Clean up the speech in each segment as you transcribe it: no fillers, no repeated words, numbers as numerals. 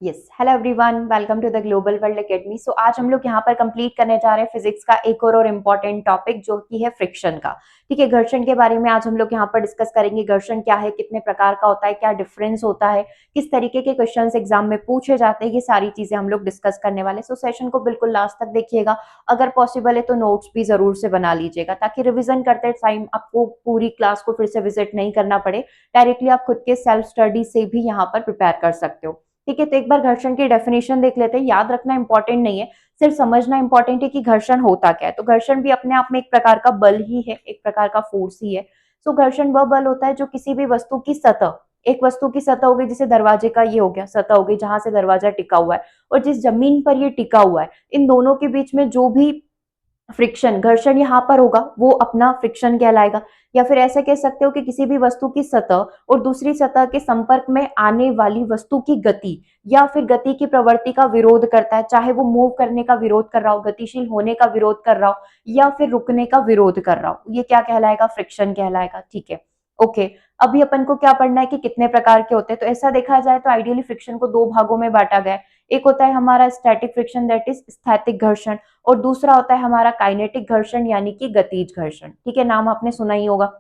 Yes, hello everyone, welcome to the global world academy. So आज हम लोग यहाँ पर कंप्लीट करने जा रहे हैं फिजिक्स का एक और इम्पॉर्टेंट टॉपिक जो कि है फ्रिक्शन का। ठीक है, घर्षण के बारे में आज हम लोग यहाँ पर डिस्कस करेंगे। घर्षण क्या है, कितने प्रकार का होता है, क्या डिफरेंस होता है, किस तरीके के क्वेश्चंस एग्जाम में पूछे जाते हैं, ये सारी चीजें हम लोग डिस्कस करने वाले। सो सेशन को बिल्कुल लास्ट तक देखिएगा। अगर पॉसिबल है तो नोट्स भी जरूर से बना लीजिएगा ताकि रिविजन करते टाइम आपको पूरी क्लास को फिर से विजिट नहीं करना पड़े। डायरेक्टली आप खुद के सेल्फ स्टडी से भी यहाँ पर प्रिपेयर कर सकते हो। ठीक है, तो एक बार घर्षण की डेफिनेशन देख लेते हैं। याद रखना इंपॉर्टेंट नहीं है, सिर्फ समझना इंपॉर्टेंट है कि घर्षण होता क्या है। तो घर्षण भी अपने आप में एक प्रकार का बल ही है, एक प्रकार का फोर्स ही है। तो घर्षण वह बल होता है जो किसी भी वस्तु की सतह, एक वस्तु की सतह हो गई, जैसे दरवाजे का ये हो गया सतह हो गई जहां से दरवाजा टिका हुआ है, और जिस जमीन पर ये टिका हुआ है, इन दोनों के बीच में जो भी फ्रिक्शन घर्षण यहाँ पर होगा वो अपना फ्रिक्शन कहलाएगा। या फिर ऐसा कह सकते हो कि किसी भी वस्तु की सतह और दूसरी सतह के संपर्क में आने वाली वस्तु की गति या फिर गति की प्रवृत्ति का विरोध करता है, चाहे वो मूव करने का विरोध कर रहा हो, गतिशील होने का विरोध कर रहा हो, या फिर रुकने का विरोध कर रहा हो, ये क्या कहलाएगा? फ्रिक्शन कहलाएगा। ठीक है, ओके। अभी अपन को क्या पढ़ना है कि कितने प्रकार के होते हैं। तो ऐसा देखा जाए तो आइडियली फ्रिक्शन को दो भागों में बांटा गया है। एक होता है हमारा स्टैटिक फ्रिक्शन, दैट इज स्थैतिक घर्षण, और दूसरा होता है हमारा काइनेटिक घर्षण यानी कि गतिज घर्षण। ठीक है, नाम आपने सुना ही होगा।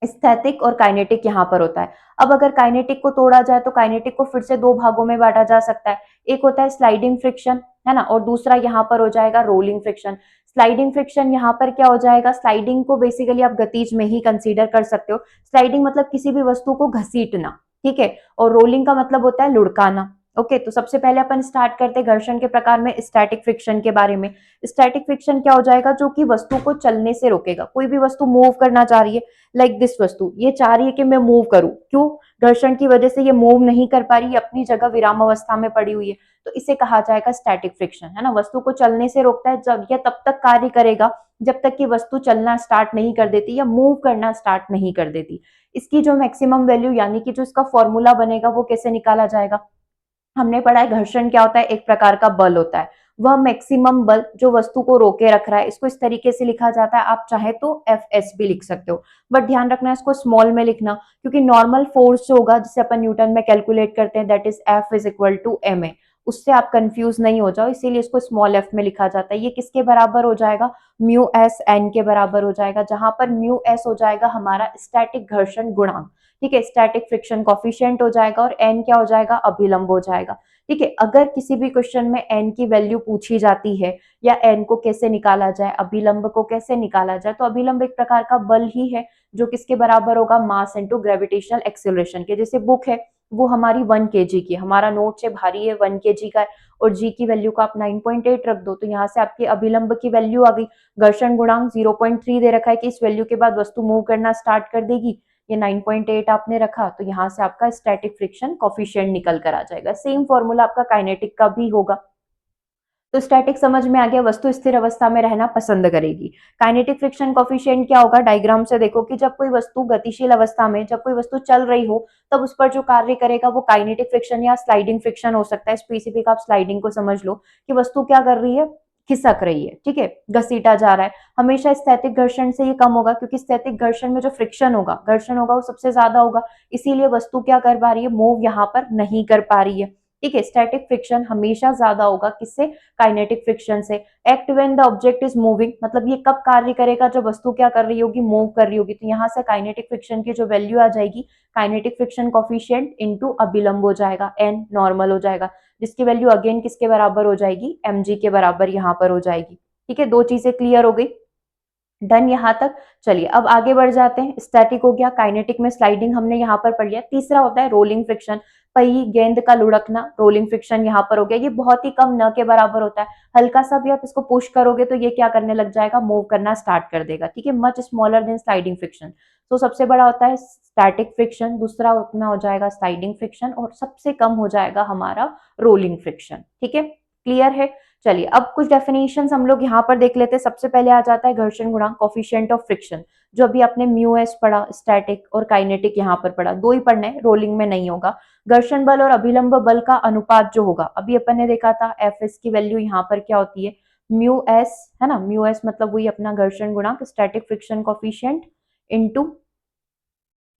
स्थैतिक और काइनेटिक यहाँ पर होता है। अब अगर काइनेटिक को तोड़ा जाए तो काइनेटिक को फिर से दो भागों में बांटा जा सकता है। एक होता है स्लाइडिंग फ्रिक्शन, है ना, और दूसरा यहाँ पर हो जाएगा रोलिंग फ्रिक्शन। स्लाइडिंग फ्रिक्शन यहाँ पर क्या हो जाएगा? स्लाइडिंग को बेसिकली आप गतिज में ही कंसीडर कर सकते हो। स्लाइडिंग मतलब किसी भी वस्तु को घसीटना, ठीक है, और रोलिंग का मतलब होता है लुढ़काना। ओके, तो सबसे पहले अपन स्टार्ट करते हैं घर्षण के प्रकार में स्टैटिक फ्रिक्शन के बारे में। स्टैटिक फ्रिक्शन क्या हो जाएगा? जो कि वस्तु को चलने से रोकेगा। कोई भी वस्तु मूव करना चाह रही है, लाइक दिस वस्तु ये चाह रही है कि मैं मूव करूं, क्यों? घर्षण की वजह से ये मूव नहीं कर पा रही, अपनी जगह विराम अवस्था में पड़ी हुई है, तो इसे कहा जाएगा स्टैटिक फ्रिक्शन, है ना। वस्तु को चलने से रोकता है, जब यह तब तक कार्य करेगा जब तक कि वस्तु चलना स्टार्ट नहीं कर देती या मूव करना स्टार्ट नहीं कर देती। इसकी जो मैक्सिमम वैल्यू यानी कि जो इसका फॉर्मूला बनेगा वो कैसे निकाला जाएगा? हमने पढ़ा है घर्षण क्या होता है, एक प्रकार का बल होता है। वह मैक्सिमम बल जो वस्तु को रोके रख रहा है, इसको इस तरीके से लिखा जाता है। आप चाहे तो एफ एस भी लिख सकते हो, बट ध्यान रखना इसको स्मॉल में लिखना, क्योंकि नॉर्मल फोर्स जो होगा जिसे अपन न्यूटन में कैलकुलेट करते हैं, that is F is equal to M A, उससे आप कंफ्यूज नहीं हो जाओ, इसीलिए इसको स्मॉल एफ में लिखा जाता है। ये किसके बराबर हो जाएगा? म्यू एस एन के बराबर हो जाएगा, जहां पर म्यू एस हो जाएगा हमारा स्टैटिक घर्षण गुणांक। ठीक है, स्टैटिक फ्रिक्शन कॉफिशिएंट हो जाएगा, और एन क्या हो जाएगा? अभिलंब हो जाएगा। ठीक है, अगर किसी भी क्वेश्चन में एन की वैल्यू पूछी जाती है या एन को कैसे निकाला जाए, अभिलंब को कैसे निकाला जाए, तो अभिलंब एक प्रकार का बल ही है जो किसके बराबर होगा? मास इनटू ग्रेविटेशनल एक्सेलरेशन के। जैसे बुक है वो हमारी 1 kg की, हमारा नोट से भारी है 1 kg का है, और जी की वैल्यू को आप 9.8 रख दो, तो यहाँ से आपकी अभिलंब की वैल्यू आ गई। घर्षण गुणांक 0.3 दे रखा है कि इस वैल्यू के बाद वस्तु मूव करना स्टार्ट कर देगी, ये 9.8 आपने रखा, तो यहाँ से आपका स्टैटिक फ्रिक्शन कॉफिशिएंट निकल कर आ जाएगा। सेम फॉर्मूला आपका काइनेटिक का भी होगा। तो स्टैटिक समझ में आ गया, वस्तु स्थिर अवस्था में रहना पसंद करेगी। काइनेटिक फ्रिक्शन कॉफिशिएंट क्या होगा? डायग्राम से देखो कि जब कोई वस्तु गतिशील अवस्था में, जब कोई वस्तु चल रही हो, तब उस पर जो कार्य करेगा वो काइनेटिक फ्रिक्शन या स्लाइडिंग फ्रिक्शन हो सकता है। स्पेसिफिक आप स्लाइडिंग को समझ लो कि वस्तु क्या कर रही है? खिसक रही है, ठीक है, घसीटा जा रहा है। हमेशा स्थैतिक घर्षण से ये कम होगा, क्योंकि स्थैतिक घर्षण में जो फ्रिक्शन होगा, घर्षण होगा, वो सबसे ज्यादा होगा, इसीलिए वस्तु क्या कर पा रही है? मूव यहाँ पर नहीं कर पा रही है। ठीक है, स्टैटिक फ्रिक्शन हमेशा ज्यादा होगा किससे? काइनेटिक फ्रिक्शन से। Act when the object is moving, मतलब ये कब कार्य करेगा? जब वस्तु क्या कर रही होगी? मूव कर रही होगी, तो यहाँ से काइनेटिक फ्रिक्शन की जो वैल्यू आ जाएगी, काइनेटिक फ्रिक्शन कॉफिशिएंट इनटू अभिलंब हो जाएगा, एन नॉर्मल हो जाएगा, जिसकी वैल्यू अगेन किसके बराबर हो जाएगी? mg के बराबर यहाँ पर हो जाएगी। ठीक है, दो चीजें क्लियर हो गई, डन यहाँ तक। चलिए अब आगे बढ़ जाते हैं। स्टैटिक हो गया, काइनेटिक में स्लाइडिंग हमने यहाँ पर पढ़ लिया। तीसरा होता है रोलिंग फ्रिक्शन, पही गेंद का लुढ़कना, रोलिंग फ्रिक्शन यहाँ पर हो गया। ये बहुत ही कम न के बराबर होता है, हल्का सा भी आप इसको पुश करोगे तो ये क्या करने लग जाएगा? मूव करना स्टार्ट कर देगा। ठीक है, much smaller than sliding friction. तो सबसे बड़ा होता है स्टैटिक फ्रिक्शन, दूसरा उतना हो जाएगा स्लाइडिंग फ्रिक्शन, और सबसे कम हो जाएगा हमारा रोलिंग फ्रिक्शन। ठीक है, क्लियर है। चलिए अब कुछ डेफिनेशंस हम लोग यहाँ पर देख लेते हैं। सबसे पहले आ जाता है घर्षण गुणांक, कोफिशिएंट ऑफ फ्रिक्शन, जो अभी आपने म्यू एस पढ़ा, स्टैटिक और काइनेटिक यहाँ पर पढ़ा, दो ही पढ़ना है, रोलिंग में नहीं होगा। घर्षण बल और अभिलंब बल का अनुपात जो होगा, अभी अपन ने देखा था एफ एस की वैल्यू यहाँ पर क्या होती है? म्यू एस, है ना, म्यू एस मतलब वही अपना घर्षण गुणांक, static friction coefficient into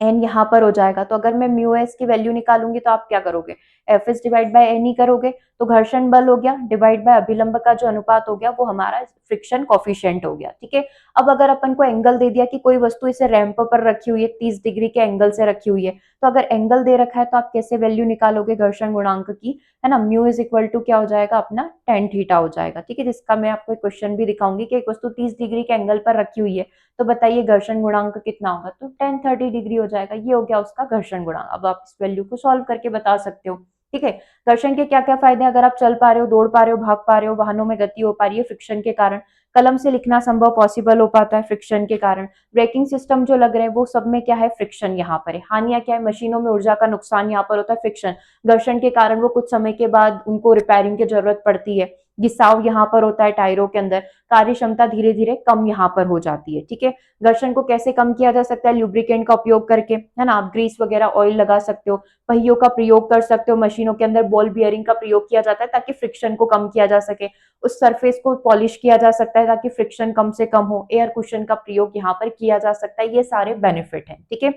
N यहाँ पर हो जाएगा। तो अगर मैं म्यू एस की वैल्यू निकालूंगी तो आप क्या करोगे, F S divide by N ही करोगे। तो घर्षण बल हो गया डिवाइड बाय अभिलंब का जो अनुपात हो गया वो हमारा फ्रिक्शन कॉफिशिएंट हो गया। ठीक है, अब अगर अपन को एंगल दे दिया कि कोई वस्तु इसे रैंप पर रखी हुई है, 30 डिग्री के एंगल से रखी हुई है, तो अगर एंगल दे रखा है तो आप कैसे वैल्यू निकालोगे घर्षण गुणांक की, है ना। म्यू इज इक्वल टू क्या हो जाएगा अपना टेन थीटा हो जाएगा। ठीक है, जिसका मैं आपको एक क्वेश्चन भी दिखाऊंगी कि एक वस्तु 30 डिग्री के एंगल पर रखी हुई है, तो बताइए घर्षण गुणांक कितना होगा, तो 1030 डिग्री हो जाएगा। ये हो गया उसका घर्षण गुणांक। अब आप इस वैल्यू को सॉल्व करके बता सकते हो। ठीक है, घर्षण के क्या क्या फायदे हैं, अगर आप चल पा रहे हो, दौड़ पा रहे हो, भाग पा रहे हो, वाहनों में गति हो पा रही है फ्रिक्शन के कारण, कलम से लिखना संभव पॉसिबल हो पाता है फ्रिक्शन के कारण, ब्रेकिंग सिस्टम जो लग रहे हैं वो सब में क्या है फ्रिक्शन यहाँ पर है। हानियां क्या है, मशीनों में ऊर्जा का नुकसान यहाँ पर होता है फ्रिक्शन, घर्षण के कारण वो कुछ समय के बाद उनको रिपेयरिंग की जरूरत पड़ती है, घिसाव यहाँ पर होता है टायरों के अंदर, कार्य क्षमता धीरे धीरे कम यहाँ पर हो जाती है। ठीक है, घर्षण को कैसे कम किया जा सकता है, ल्यूब्रिकेंट का उपयोग करके, है ना। आप ग्रीस वगैरह ऑयल लगा सकते हो, पहियों का प्रयोग कर सकते हो, मशीनों के अंदर बॉल बियरिंग का प्रयोग किया जाता है ताकि फ्रिक्शन को कम किया जा सके, उस सरफेस को पॉलिश किया जा सकता है ताकि फ्रिक्शन कम से कम हो, एयर कुशन का प्रयोग यहाँ पर किया जा सकता है। ये सारे बेनिफिट हैं। ठीक है,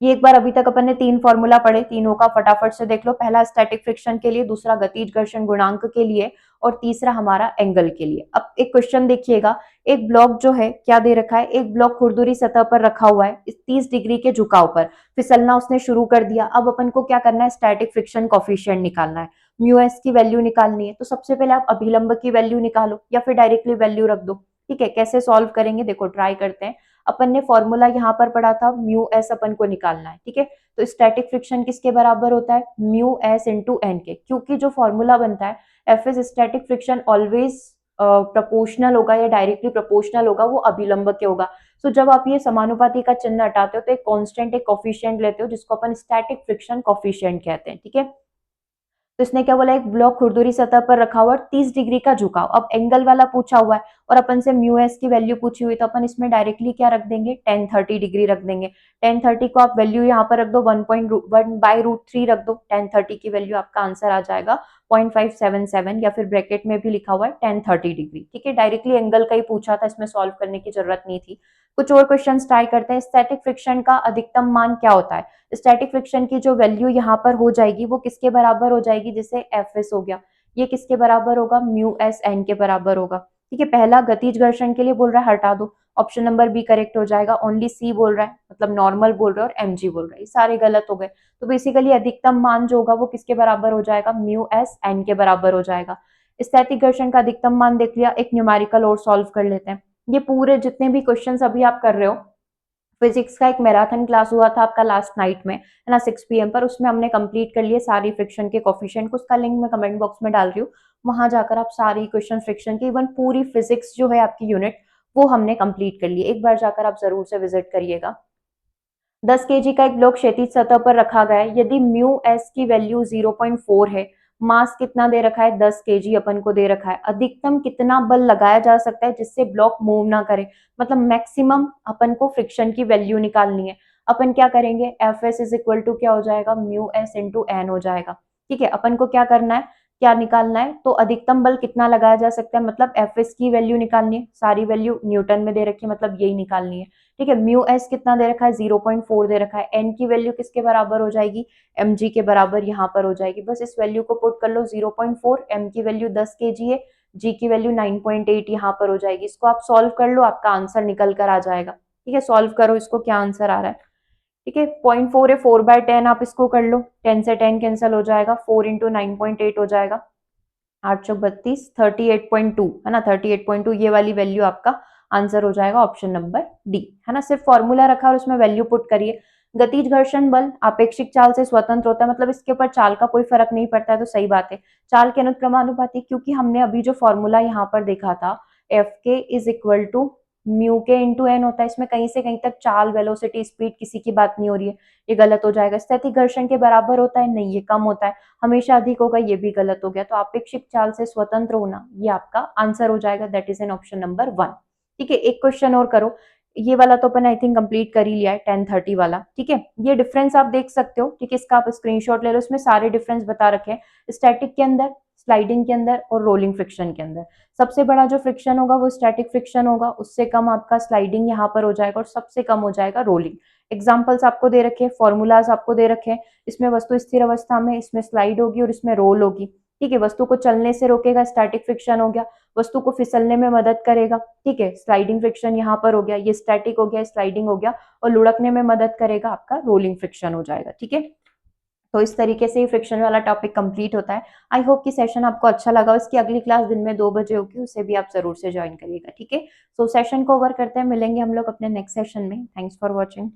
ये एक बार अभी तक अपन ने तीन फॉर्मूला पढ़े, तीनों का फटाफट से देख लो। पहला स्टैटिक फ्रिक्शन के लिए, दूसरा गतिज घर्षण गुणांक के लिए, और तीसरा हमारा एंगल के लिए। अब एक क्वेश्चन देखिएगा, एक ब्लॉक जो है क्या दे रखा है, एक ब्लॉक खुरदुरी सतह पर रखा हुआ है, इस 30 डिग्री के झुकाव पर फिसलना उसने शुरू कर दिया। अब अपन को क्या करना है, स्टैटिक फ्रिक्शन कॉफिशिएंट निकालना है, म्यू एस की वैल्यू निकालनी है। तो सबसे पहले आप अभिलंब की वैल्यू निकालो या फिर डायरेक्टली वैल्यू रख दो। ठीक है, कैसे सॉल्व करेंगे देखो, ट्राई करते हैं। अपन ने फॉर्मूला यहाँ पर पढ़ा था, म्यू एस अपन को निकालना है। ठीक है, तो स्टैटिक फ्रिक्शन किसके बराबर होता है, म्यू एस इंटू एन के, क्योंकि जो फॉर्मूला बनता है F is static friction always proportional होगा या डायरेक्टली प्रोपोर्शनल होगा, वो अभिलंब के होगा। सो जब आप ये समानुपाती का चिन्ह हटाते हो तो एक कांस्टेंट एक कॉफिशिएंट लेते हो जिसको अपन स्टैटिक फ्रिक्शन कॉफिशिएंट कहते हैं। ठीक है, तो इसने क्या बोला, एक ब्लॉक खुरदुरी सतह पर रखा हुआ 30 डिग्री का झुकाव। अब एंगल वाला पूछा हुआ है और अपन से म्यू एस की वैल्यू पूछी हुई, तो अपन इसमें डायरेक्टली क्या रख देंगे, 1030 डिग्री रख देंगे। 1030 को आप वैल्यू यहाँ पर रख दो, 1.1/√3 रख दो, 1030 की वैल्यू आपका आंसर आ जाएगा 0.577, या फिर ब्रैकेट में भी लिखा हुआ है 1030 डिग्री। ठीक है, डायरेक्टली एंगल का ही पूछा था, इसमें सॉल्व करने की जरूरत नहीं थी। कुछ और क्वेश्चन ट्राई करते हैं। स्टैटिक फ्रिक्शन का अधिकतम मान क्या होता है, स्टैटिक फ्रिक्शन की जो वैल्यू यहाँ पर हो जाएगी वो किसके बराबर हो जाएगी, जैसे एफ एस हो गया, ये किसके बराबर होगा, म्यू एस एन के बराबर होगा। ठीक है, पहला गतिज घर्षण के लिए बोल रहा है, हटा दो, ऑप्शन नंबर बी करेक्ट हो जाएगा। ओनली सी बोल रहा है, मतलब नॉर्मल बोल रहा है, और एमजी बोल रहा है, ये सारे गलत हो गए। तो बेसिकली अधिकतम मान जो होगा वो किसके बराबर हो जाएगा, म्यू एस एन के बराबर हो जाएगा। स्थैतिक घर्षण का अधिकतम मान देख लिया, एक न्यूमेरिकल और सॉल्व कर लेते हैं। ये पूरे जितने भी क्वेश्चन अभी आप कर रहे हो, फिजिक्स का एक मैराथन क्लास हुआ था आपका लास्ट नाइट में, है ना, 6 PM पर, उसमें हमने कंप्लीट कर लिए सारी फ्रिक्शन के कोफिशिएंट को, उसका लिंक मैं कमेंट बॉक्स में डाल रही हूँ, वहां जाकर आप सारी क्वेश्चन फ्रिक्शन की, इवन पूरी फिजिक्स जो है आपकी यूनिट, वो हमने कंप्लीट कर ली। एक बार जाकर आप जरूर से विजिट करिएगा। 10 केजी का एक ब्लॉक क्षैतिज सतह पर रखा गया है, यदि म्यू एस की वैल्यू 0.4 है, मास कितना दे रखा है, 10 केजी अपन को दे रखा है, अधिकतम कितना बल लगाया जा सकता है जिससे ब्लॉक मूव ना करे, मतलब मैक्सिमम अपन को फ्रिक्शन की वैल्यू निकालनी है। अपन क्या करेंगे, F S is equal to क्या हो जाएगा, म्यू एस इंटू एन हो जाएगा। ठीक है, अपन को क्या करना है, क्या निकालना है, तो अधिकतम बल कितना लगाया जा सकता है, मतलब एफ एस की वैल्यू निकालनी है, सारी वैल्यू न्यूटन में दे रखी है, मतलब यही निकालनी है। ठीक है, म्यू एस कितना दे रखा है, 0.4 दे रखा है, एन की वैल्यू किसके बराबर हो जाएगी, एम जी के बराबर यहाँ पर हो जाएगी। बस इस वैल्यू को पुट कर लो, 0.4, एम की वैल्यू 10 kg है, जी की वैल्यू 9.8 यहाँ पर हो जाएगी। इसको आप सॉल्व कर लो, आपका आंसर निकल कर आ जाएगा। ठीक है, सॉल्व करो इसको, क्या आंसर आ रहा है। ठीक है, 0.4 है, 4/10 आप इसको कर लो, 10 से 10 कैंसिल हो जाएगा, 4 इंटू 9.8 हो जाएगा, 832, 38.2, है ना, 38.2, ये वाली वैल्यू आपका आंसर हो जाएगा, ऑप्शन नंबर डी, है ना। सिर्फ फॉर्मूला रखा और उसमें वैल्यू पुट करिए। गतिज घर्षण बल आपेक्षिक चाल से स्वतंत्र होता है, मतलब इसके ऊपर चाल का कोई फर्क नहीं पड़ता है, तो सही बात है। चाल के अनुक्रमानुपाती, क्योंकि हमने अभी जो फॉर्मूला यहाँ पर देखा था, एफ के इज इक्वल टू म्यू के इंटू एन होता है, इसमें कहीं से कहीं तक चाल, वेलोसिटी, स्पीड किसी की बात नहीं हो रही है, ये गलत हो जाएगा। स्थैतिक घर्षण के बराबर होता है, नहीं, ये कम होता है, हमेशा अधिक होगा, ये भी गलत हो गया। तो अपेक्षिक चाल से स्वतंत्र होना, ये आपका आंसर हो जाएगा, that is an option number 1। ठीक है, एक क्वेश्चन और करो, ये वाला तो अपन आई थिंक कंप्लीट कर ही लिया है, 1030 वाला। ठीक है, ये डिफरेंस आप देख सकते हो, ठीक है, इसका आप स्क्रीनशॉट ले लो, इसमें सारे डिफरेंस बता रखे हैं, स्टैटिक के अंदर, स्लाइडिंग के अंदर और रोलिंग फ्रिक्शन के अंदर। सबसे बड़ा जो फ्रिक्शन होगा वो स्टैटिक फ्रिक्शन होगा, उससे कम आपका स्लाइडिंग यहाँ पर हो जाएगा और सबसे कम हो जाएगा रोलिंग। एग्जाम्पल्स आपको दे रखे हैं, फॉर्मूलाज आपको दे रखे हैं। इसमें वस्तु स्थिर अवस्था में, इसमें स्लाइड होगी और इसमें रोल होगी। ठीक है, वस्तु को चलने से रोकेगा, स्टैटिक फ्रिक्शन हो गया। वस्तु को फिसलने में मदद करेगा, ठीक है, स्लाइडिंग फ्रिक्शन यहाँ पर हो गया, ये स्टैटिक हो गया, स्लाइडिंग हो गया। और लुढ़कने में मदद करेगा, आपका रोलिंग फ्रिक्शन हो जाएगा। ठीक है, तो इस तरीके से ही फ्रिक्शन वाला टॉपिक कंप्लीट होता है। आई होप कि सेशन आपको अच्छा लगा। इसकी अगली क्लास दिन में 2 बजे होगी, उसे भी आप जरूर से ज्वाइन करिएगा। ठीक है, सो सेशन को ओवर करते हैं, मिलेंगे हम लोग अपने नेक्स्ट सेशन में। Thanks for watching.